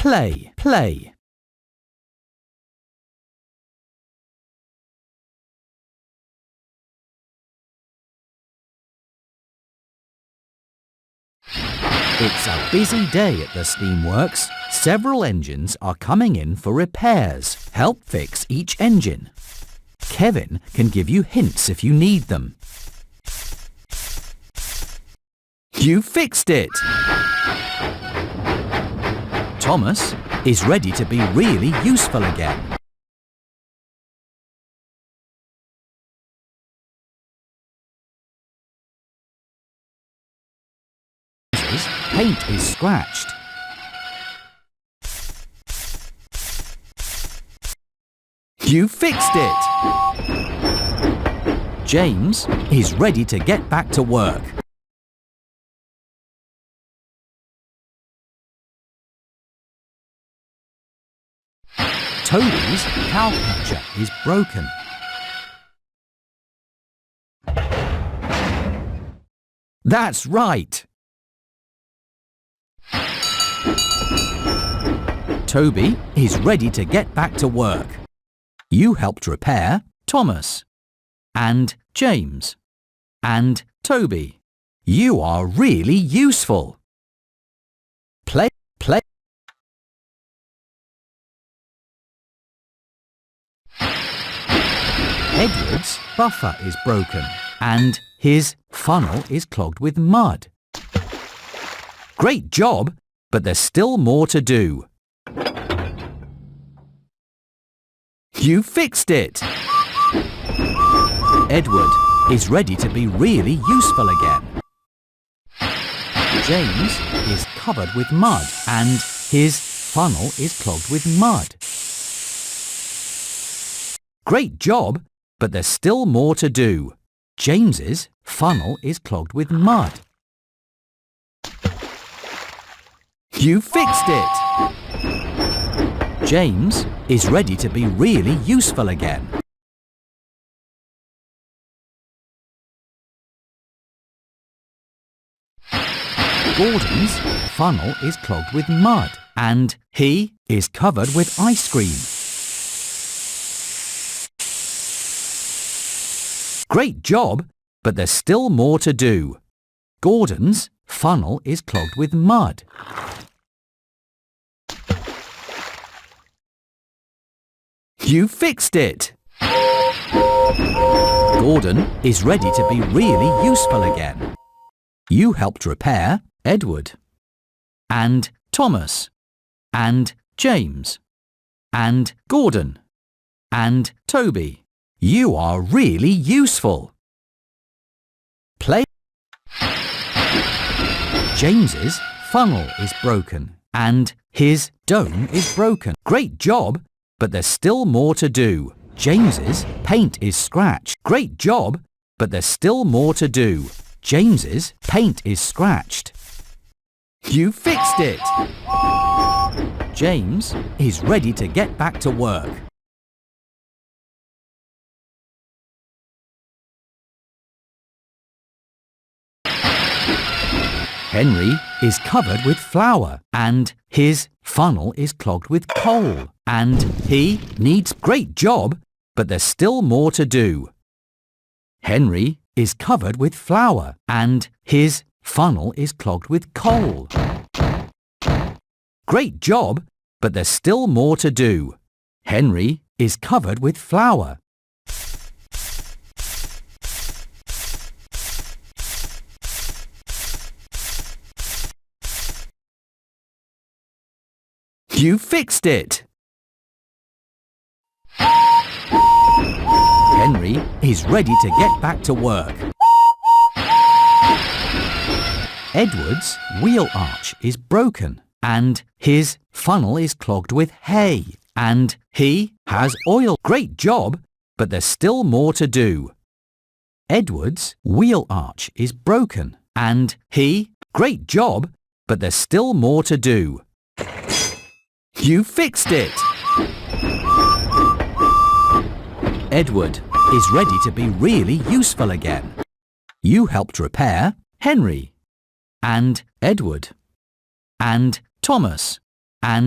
play, play. It's a busy day at the Steamworks. Several engines are coming in for repairs. Help fix each engine. Kevin can give you hints if you need them. You fixed it! Thomas is ready to be really useful again. Paint is scratched. You fixed it! James is ready to get back to work. Toby's cowcatcher is broken. That's right! Toby is ready to get back to work. You helped repair Thomas and James and Toby. You are really useful. Play, play. Edward's buffer is broken and his funnel is clogged with mud. Great job, but there's still more to do. You fixed it! Edward is ready to be really useful again. James is covered with mud and his funnel is clogged with mud. Great job, but there's still more to do. James's funnel is clogged with mud. You fixed it! James is ready to be really useful again. Gordon's funnel is clogged with mud and he is covered with ice cream. Great job, but there's still more to do. Gordon's funnel is clogged with mud. You fixed it! Gordon is ready to be really useful again. You helped repair Edward and Thomas and James and Gordon and Toby. You are really useful. Play. James's funnel is broken and his dome is broken. Great job, but there's still more to do. James's paint is scratched. Great job, but there's still more to do. James's paint is scratched. You fixed it! James is ready to get back to work. Henry is covered with flour and his funnel is clogged with coal and he needs great job, but there's still more to do. Henry is covered with flour and his funnel is clogged with coal. Great job, but there's still more to do. Henry is covered with flour. You fixed it! Henry is ready to get back to work. Edward's wheel arch is broken and his funnel is clogged with hay and he has oil. Great job, but there's still more to do. Edward's wheel arch is broken and great job, but there's still more to do. You fixed it! Edward is ready to be really useful again. You helped repair Henry and Edward and Thomas and